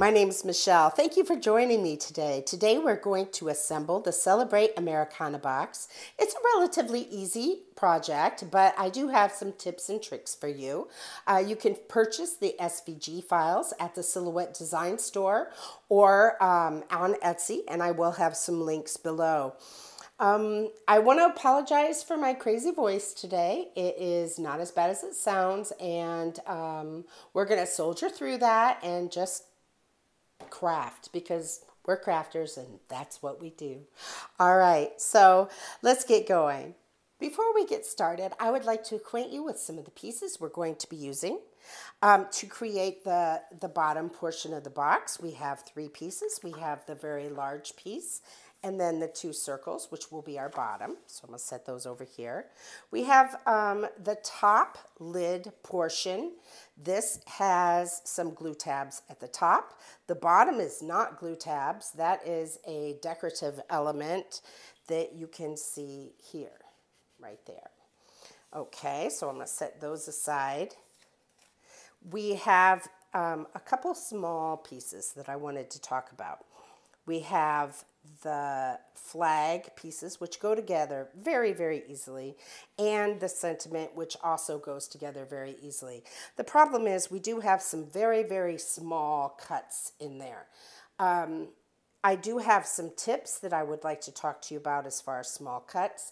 my name is Michelle. Thank you for joining me today. Today we're going to assemble the Celebrate Americana box. It's a relatively easy project, but I do have some tips and tricks for you. You can purchase the SVG files at the Silhouette Design Store or on Etsy, and I will have some links below. I want to apologize for my crazy voice today. It is not as bad as it sounds, and we're going to soldier through that and just craft because we're crafters and that's what we do. All right, so let's get going. Before we get started, I would like to acquaint you with some of the pieces we're going to be using. To create the bottom portion of the box, we have 3 pieces. We have the very large piece and then the 2 circles, which will be our bottom. So I'm going to set those over here. We have the top lid portion. This has some glue tabs at the top. The bottom is not glue tabs. That is a decorative element that you can see here, right there. Okay, so I'm going to set those aside. We have a couple small pieces that I wanted to talk about. We have the flag pieces, which go together very, very easily, and the sentiment, which also goes together very easily. The problem is we do have some very, very small cuts in there. I do have some tips that I would like to talk to you about as far as small cuts.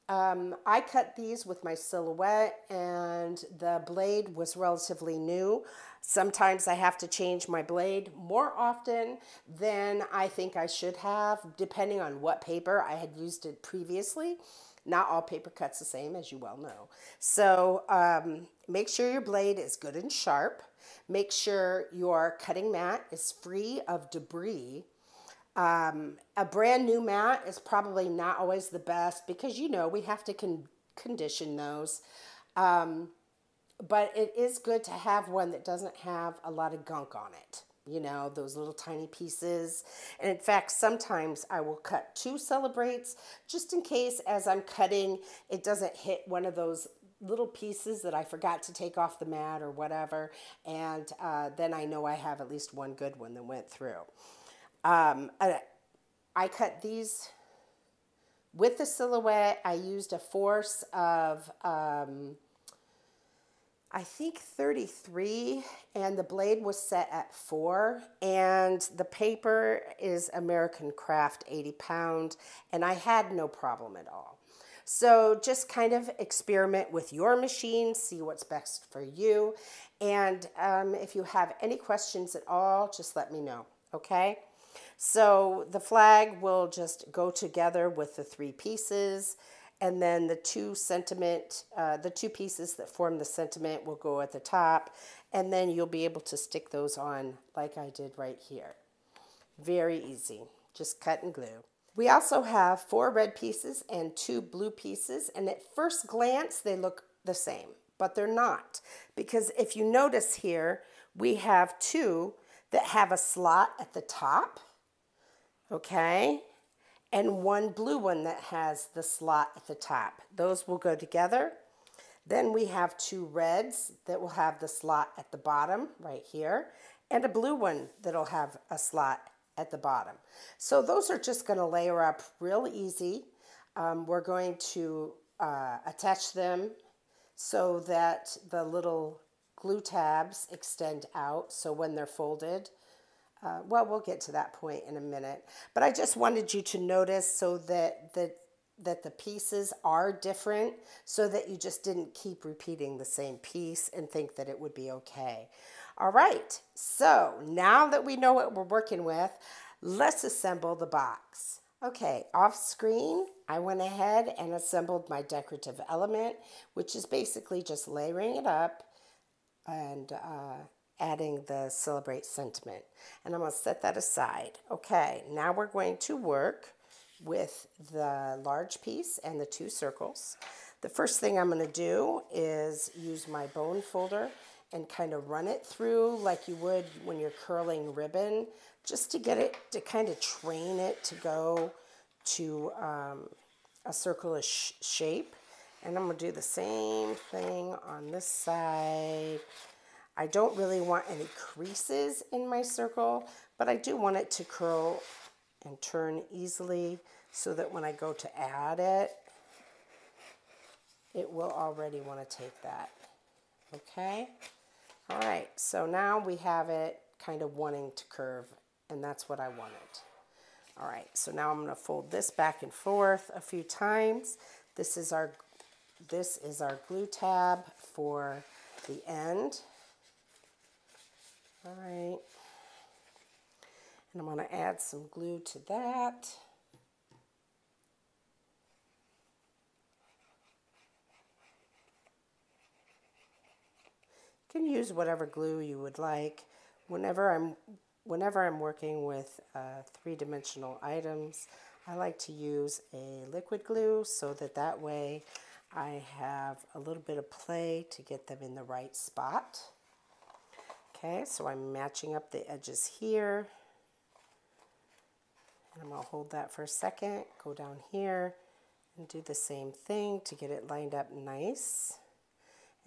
I cut these with my Silhouette, and the blade was relatively new. Sometimes I have to change my blade more often than I think I should have, depending on what paper I had used it previously. Not all paper cuts the same, as you well know. So make sure your blade is good and sharp. Make sure your cutting mat is free of debris. A brand new mat is probably not always the best because, you know, we have to condition those. But it is good to have one that doesn't have a lot of gunk on it. You know, those little tiny pieces. And in fact, sometimes I will cut 2 Celebrates just in case as I'm cutting, it doesn't hit one of those little pieces that I forgot to take off the mat or whatever. And then I know I have at least one good one that went through. I cut these with the Silhouette. I used a force of, I think 33, and the blade was set at 4, and the paper is American Craft 80 pound, and I had no problem at all. So just kind of experiment with your machine, see what's best for you, and if you have any questions at all, just let me know, okay? So the flag will just go together with the 3 pieces, and then the 2 pieces that form the sentiment will go at the top, and then you'll be able to stick those on like I did right here. Very easy, just cut and glue. We also have 4 red pieces and 2 blue pieces, and at first glance they look the same, but they're not, because if you notice here, we have 2 that have a slot at the top, okay, and 1 blue one that has the slot at the top. Those will go together. Then we have 2 reds that will have the slot at the bottom right here, and a blue one that'll have a slot at the bottom. So those are just going to layer up real easy. We're going to attach them so that the little glue tabs extend out, so when they're folded, well, we'll get to that point in a minute. But I just wanted you to notice so that the pieces are different, so that you just didn't keep repeating the same piece and think that it would be okay. All right, so now that we know what we're working with, let's assemble the box. Okay, off screen, I went ahead and assembled my decorative element, which is basically just layering it up and adding the Celebrate sentiment. And I'm going to set that aside. Okay, now we're going to work with the large piece and the 2 circles. The first thing I'm going to do is use my bone folder and kind of run it through like you would when you're curling ribbon, just to get it to kind of train it to go to a circle-ish shape. And I'm going to do the same thing on this side. I don't really want any creases in my circle, but I do want it to curl and turn easily so that when I go to add it, it will already want to take that. Okay? All right, so now we have it kind of wanting to curve, and that's what I wanted. All right, so now I'm going to fold this back and forth a few times. This is our glue tab for the end. All right, and I'm going to add some glue to that. You can use whatever glue you would like. Whenever I'm working with three-dimensional items, I like to use a liquid glue so that way I have a little bit of play to get them in the right spot. Okay, so I'm matching up the edges here. And I'm going to hold that for a second, go down here, and do the same thing to get it lined up nice.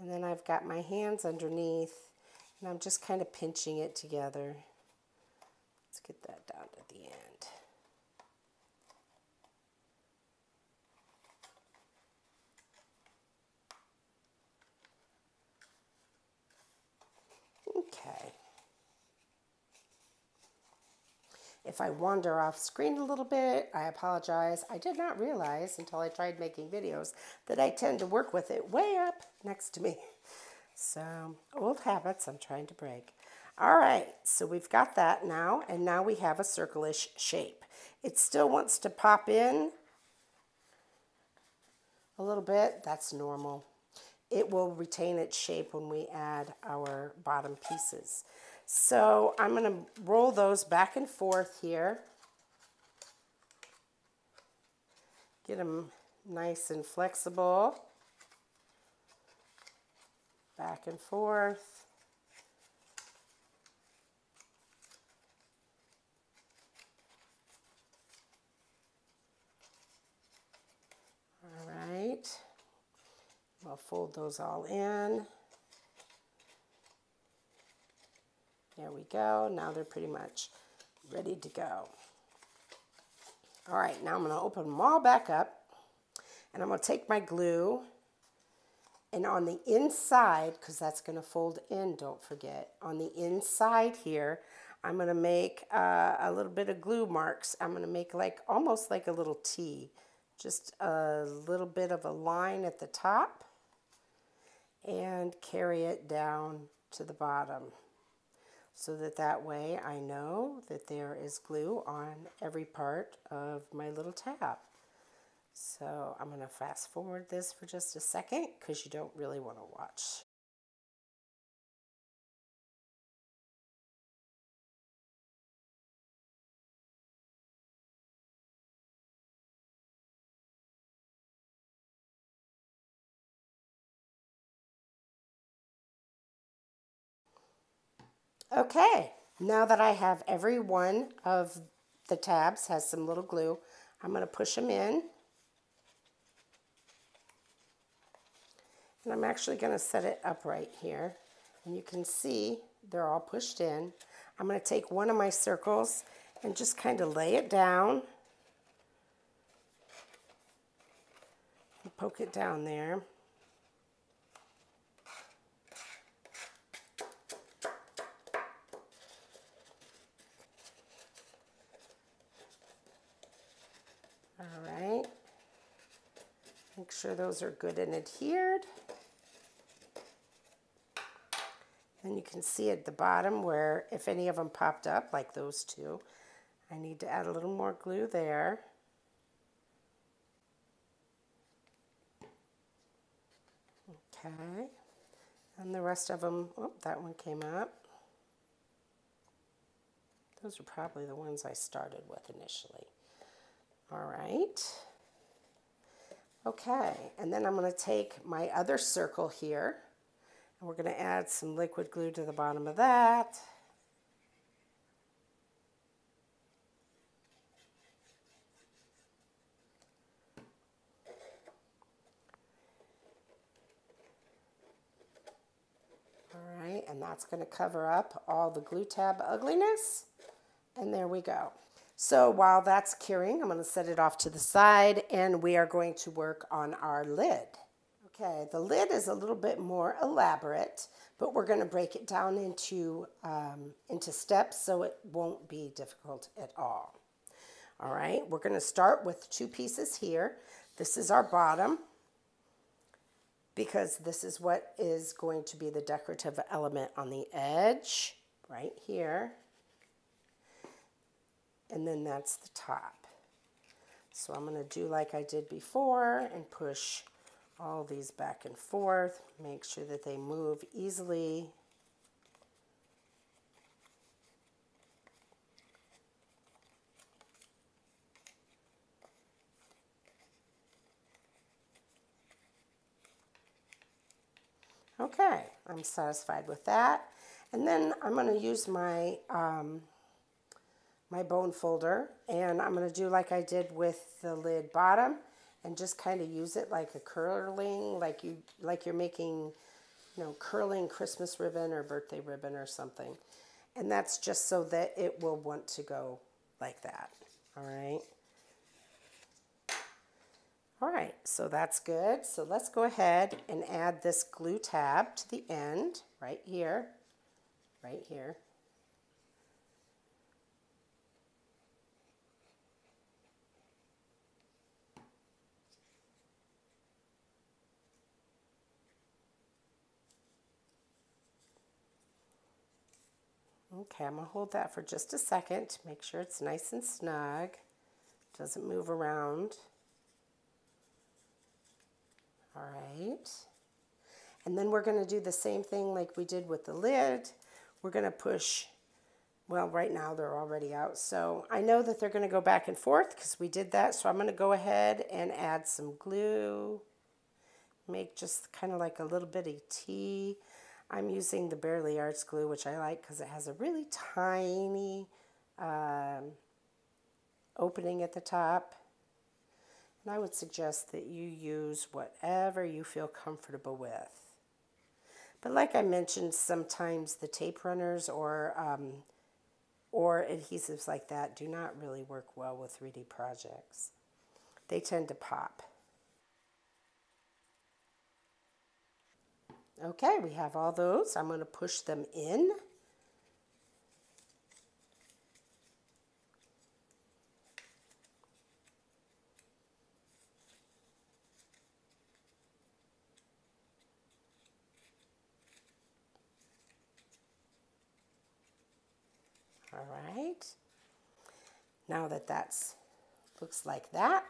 And then I've got my hands underneath, and I'm just kind of pinching it together. Let's get that down to the end. Okay. If I wander off screen a little bit, I apologize. I did not realize until I tried making videos that I tend to work with it way up next to me. So, old habits I'm trying to break. All right, so we've got that now, and now we have a circle-ish shape. It still wants to pop in a little bit. That's normal. It will retain its shape when we add our bottom pieces. So I'm going to roll those back and forth here. Get them nice and flexible. Back and forth. All right. I'll fold those all in. There we go. Now they're pretty much ready to go. All right, now I'm going to open them all back up, and I'm going to take my glue, and on the inside, because that's going to fold in, don't forget, on the inside here, I'm going to make a little bit of glue marks. I'm going to make almost like a little T, just a little bit of a line at the top, and carry it down to the bottom. So that way I know that there is glue on every part of my little tab. So I'm going to fast forward this for just a second because you don't really want to watch. Okay, now that I have every one of the tabs has some little glue, I'm going to push them in. And I'm actually going to set it upright here. And you can see they're all pushed in. I'm going to take one of my circles and just kind of lay it down. And poke it down there. All right. Make sure those are good and adhered. And you can see at the bottom where if any of them popped up, like those two, I need to add a little more glue there. Okay. And the rest of them, oh, that one came up. Those are probably the ones I started with initially. All right. Okay, and then I'm going to take my other circle here, and we're going to add some liquid glue to the bottom of that. All right, and that's going to cover up all the glue tab ugliness. And there we go. So while that's curing, I'm going to set it off to the side, and we are going to work on our lid. Okay, the lid is a little bit more elaborate, but we're going to break it down into steps so it won't be difficult at all. All right, we're going to start with 2 pieces here. This is our bottom, because this is what is going to be the decorative element on the edge, right here. And then that's the top. So I'm going to do like I did before and push all these back and forth. Make sure that they move easily. Okay, I'm satisfied with that. And then I'm going to use my my bone folder, and I'm going to do like I did with the lid bottom and just kind of use it like a curling, like you're making, you know, curling Christmas ribbon or birthday ribbon or something. And that's just so that it will want to go like that. All right. All right, so that's good. So let's go ahead and add this glue tab to the end right here, right here. Okay, I'm going to hold that for just a second to make sure it's nice and snug, doesn't move around. All right. And then we're going to do the same thing like we did with the lid. We're going to push, well, right now they're already out. So I know that they're going to go back and forth because we did that. So I'm going to go ahead and add some glue. Make just kind of like a little bitty T. I'm using the Bearly Arts glue, which I like because it has a really tiny opening at the top. And I would suggest that you use whatever you feel comfortable with. But like I mentioned, sometimes the tape runners or adhesives like that do not really work well with 3D projects. They tend to pop. Okay, we have all those. I'm going to push them in. All right. Now that that's looks like that,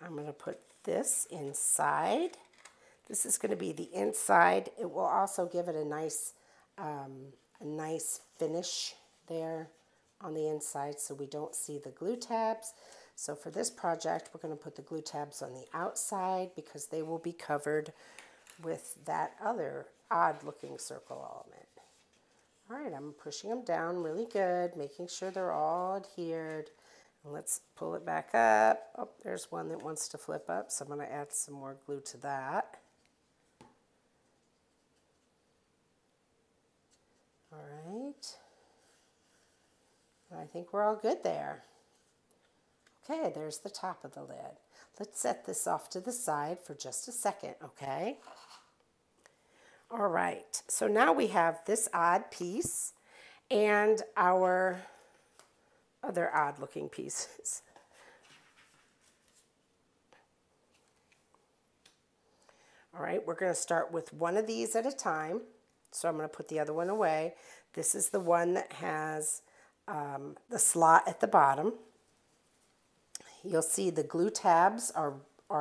I'm going to put this inside. This is going to be the inside. It will also give it a nice finish there on the inside so we don't see the glue tabs. So for this project, we're going to put the glue tabs on the outside because they will be covered with that other odd looking circle element. All right, I'm pushing them down really good, making sure they're all adhered. And let's pull it back up. Oh, there's one that wants to flip up, so I'm going to add some more glue to that. All right. I think we're all good there. Okay, there's the top of the lid. Let's set this off to the side for just a second, okay? All right, so now we have this odd piece and our other odd looking pieces. All right, we're going to start with one of these at a time. So I'm going to put the other one away. This is the one that has the slot at the bottom. You'll see the glue tabs are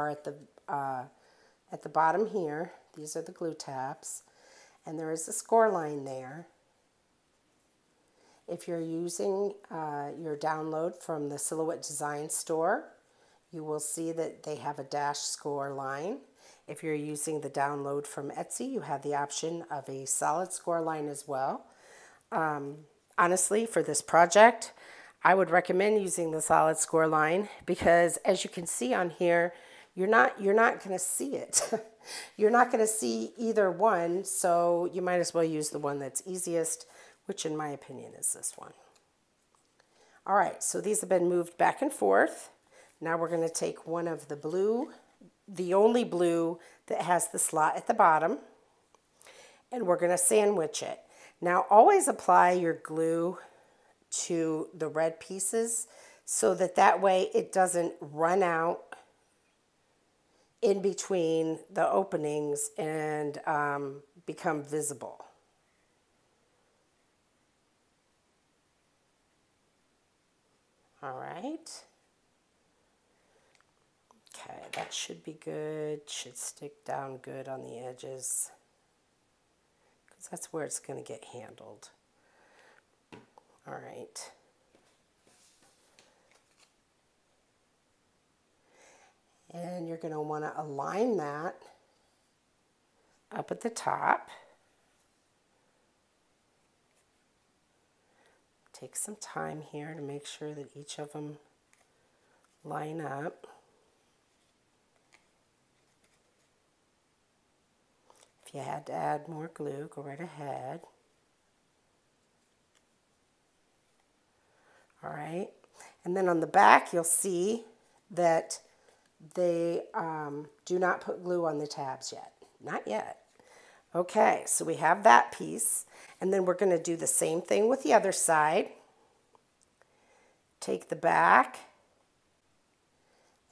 at the bottom here. These are the glue tabs. And there is a score line there. If you're using your download from the Silhouette Design Store, you will see that they have a dash score line. If you're using the download from Etsy, you have the option of a solid score line as well. Honestly, for this project, I would recommend using the solid score line because as you can see on here, you're not going to see it. You're not going to see either one, so you might as well use the one that's easiest, which in my opinion is this one. All right, so these have been moved back and forth. Now we're going to take one of the blue, the only blue that has the slot at the bottom, and we're going to sandwich it. Now always apply your glue to the red pieces so that way it doesn't run out in between the openings and become visible. All right. Okay, that should be good. Should stick down good on the edges, because that's where it's going to get handled. All right. And you're going to want to align that up at the top. Take some time here to make sure that each of them line up. If you had to add more glue, go right ahead. All right, and then on the back you'll see that they do not put glue on the tabs yet. Not yet. Okay, so we have that piece, and then we're going to do the same thing with the other side. Take the back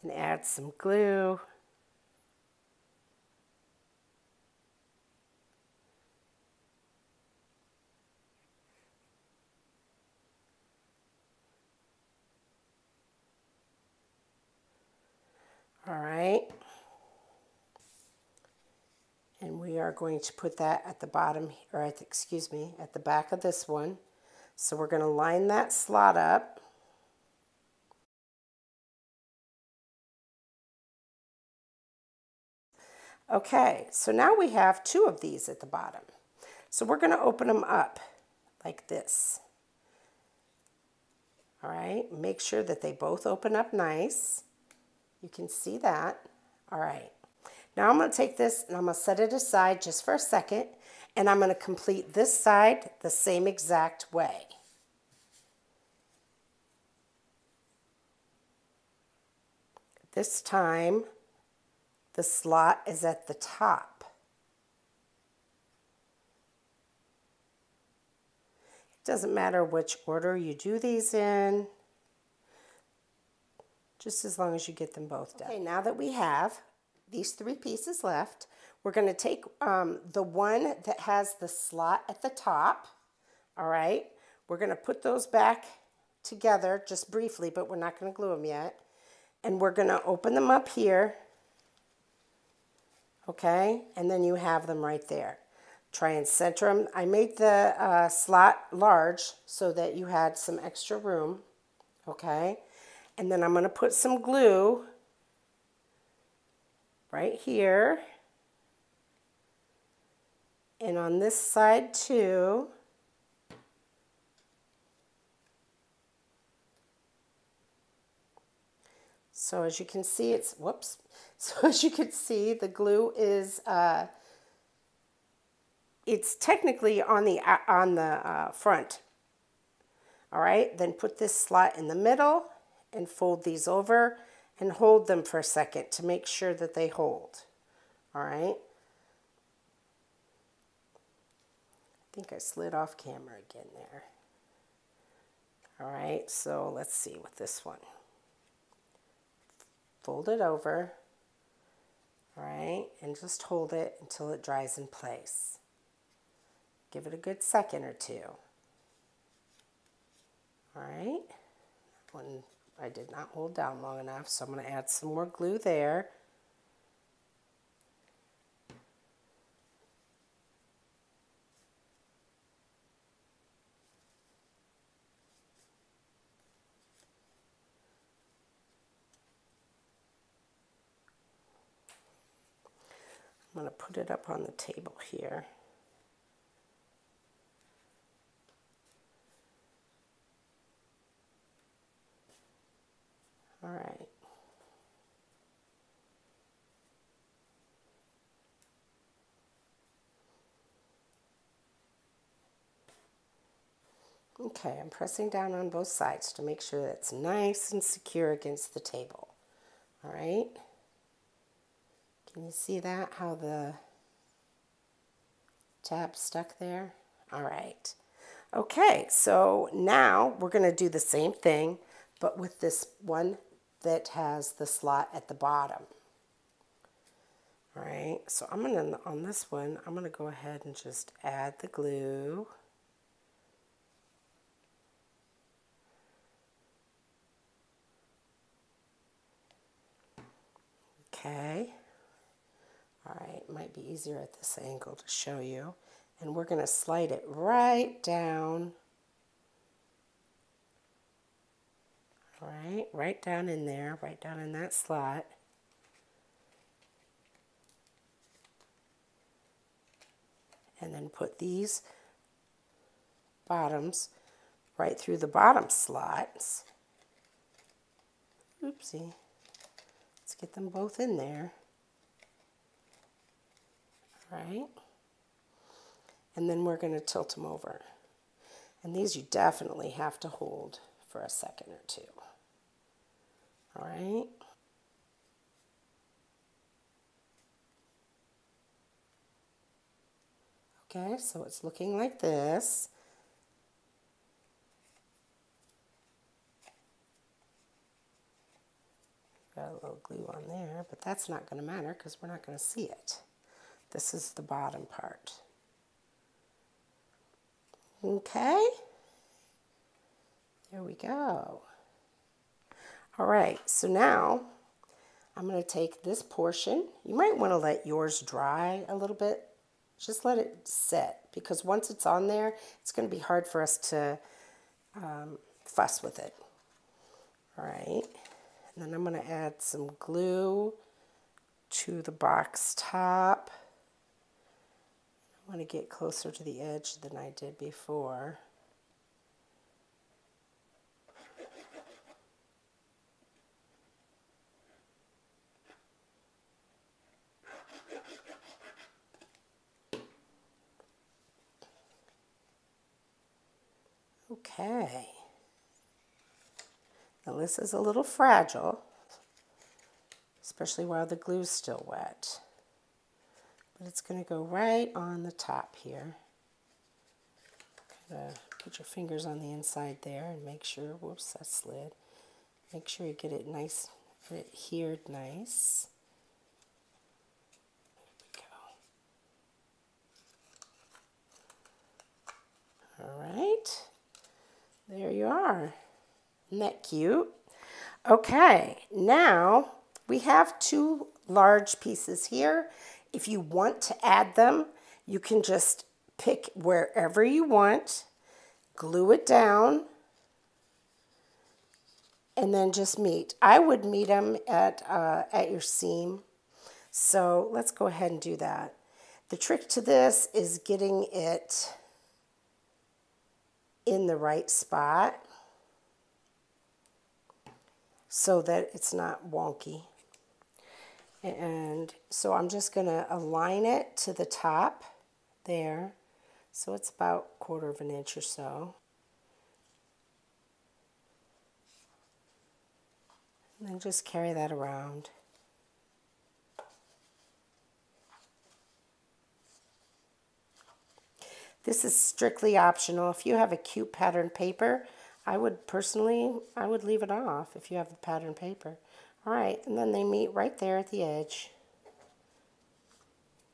and add some glue. All right, and we are going to put that at the bottom, or at the back of this one. So we're going to line that slot up. Okay, so now we have two of these at the bottom. So we're going to open them up like this. All right, make sure that they both open up nice. You can see that. All right. Now I'm going to take this and I'm going to set it aside just for a second, and I'm going to complete this side the same exact way. This time, the slot is at the top. It doesn't matter which order you do these in, just as long as you get them both done. Okay, now that we have these three pieces left, we're going to take the one that has the slot at the top, all right? We're going to put those back together just briefly, but we're not going to glue them yet. And we're going to open them up here, okay? And then you have them right there. Try and center them. I made the slot large so that you had some extra room, okay? And then I'm going to put some glue right here. And on this side too. So as you can see, it's, whoops. So as you can see, the glue is, it's technically on the front. All right, then put this slot in the middle and fold these over and hold them for a second to make sure that they hold. All right. I think I slid off camera again there. All right, so let's see with this one. Fold it over, all right, and just hold it until it dries in place. Give it a good second or two. All right, that one I did not hold down long enough, so I'm going to add some more glue there. I'm going to put it up on the table here. All right. Okay, I'm pressing down on both sides to make sure that it's nice and secure against the table. All right. Can you see that, how the tab's stuck there? All right. Okay, so now we're going to do the same thing, but with this one that has the slot at the bottom. All right, so I'm going to, on this one, I'm going to go ahead and just add the glue. Okay. All right, might be easier at this angle to show you. And we're going to slide it right down. All right, right down in there, right down in that slot. And then put these bottoms right through the bottom slots. Oopsie. Let's get them both in there. All right. And then we're going to tilt them over. And these you definitely have to hold for a second or two. All right. Okay, so it's looking like this. Got a little glue on there, but that's not going to matter because we're not going to see it. This is the bottom part. Okay. There we go. All right, so now I'm going to take this portion. You might want to let yours dry a little bit. Just let it set, because once it's on there, it's going to be hard for us to fuss with it. All right, and then I'm going to add some glue to the box top. I want to get closer to the edge than I did before. Okay. Now this is a little fragile, especially while the glue's still wet. But it's going to go right on the top here. Put your fingers on the inside there and make sure, whoops, that slid. Make sure you get it nice, get it adhered nice. There we go. All right. There you are. Isn't that cute? Okay, now we have two large pieces here. If you want to add them, you can just pick wherever you want, glue it down, and then just meet. I would meet them at your seam. So let's go ahead and do that. The trick to this is getting it in the right spot so that it's not wonky. And so I'm just going to align it to the top there. So it's about 1/4 of an inch or so. And then just carry that around. This is strictly optional. If you have a cute pattern paper, I would leave it off if you have the pattern paper. All right, and then they meet right there at the edge.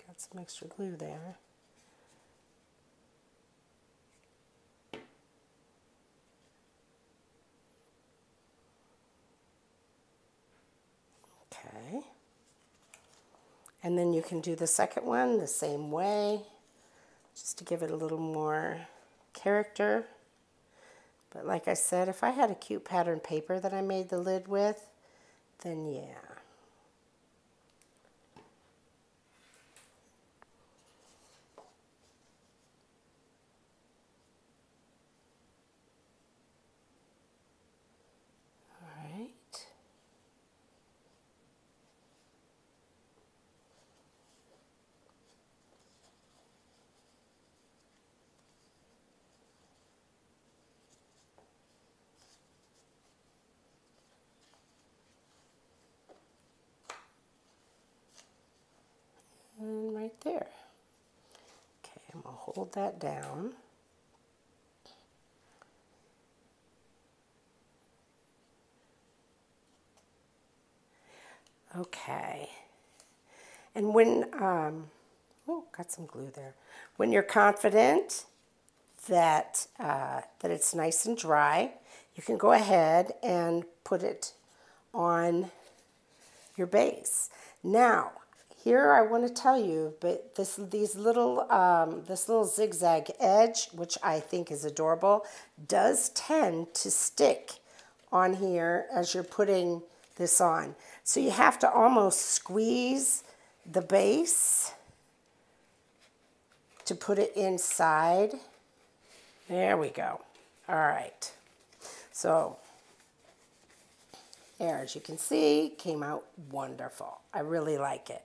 Got some extra glue there. Okay. And then you can do the second one the same way, just to give it a little more character. But like I said, if I had a cute pattern paper that I made the lid with, then yeah. All right. there. Okay, I'm going to hold that down. Okay. And when, oh, got some glue there. When you're confident that, that it's nice and dry, you can go ahead and put it on your base. Now, here I want to tell you, but this little zigzag edge, which I think is adorable, does tend to stick on here as you're putting this on. So you have to almost squeeze the base to put it inside. There we go. All right. So there, as you can see, came out wonderful. I really like it.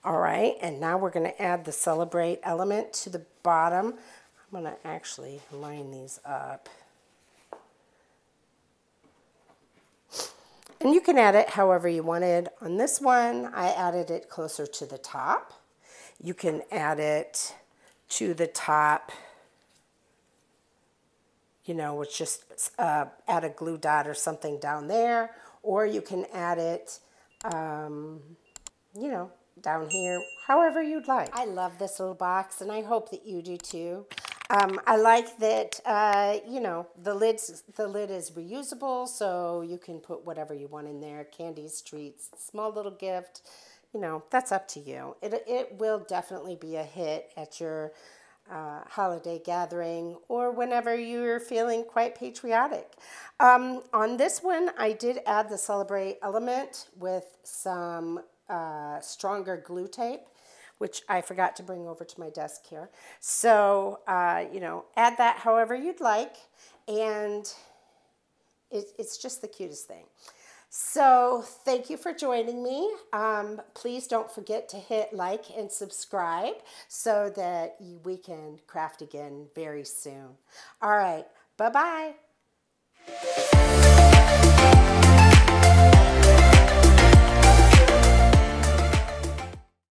All right, and now we're going to add the Celebrate element to the bottom. I'm going to actually line these up. And you can add it however you wanted. On this one, I added it closer to the top. You can add it to the top, you know, with just add a glue dot or something down there. Or you can add it, you know, down here, however you'd like. I love this little box, and I hope that you do too. I like that, you know, the lid is reusable, so you can put whatever you want in there, candies, treats, small little gift, you know, that's up to you. It will definitely be a hit at your holiday gathering or whenever you're feeling quite patriotic. On this one, I did add the Celebrate element with some stronger glue tape, which I forgot to bring over to my desk here. So, you know, add that however you'd like, and it's just the cutest thing. So, thank you for joining me. Please don't forget to hit like and subscribe so that we can craft again very soon. All right, bye-bye.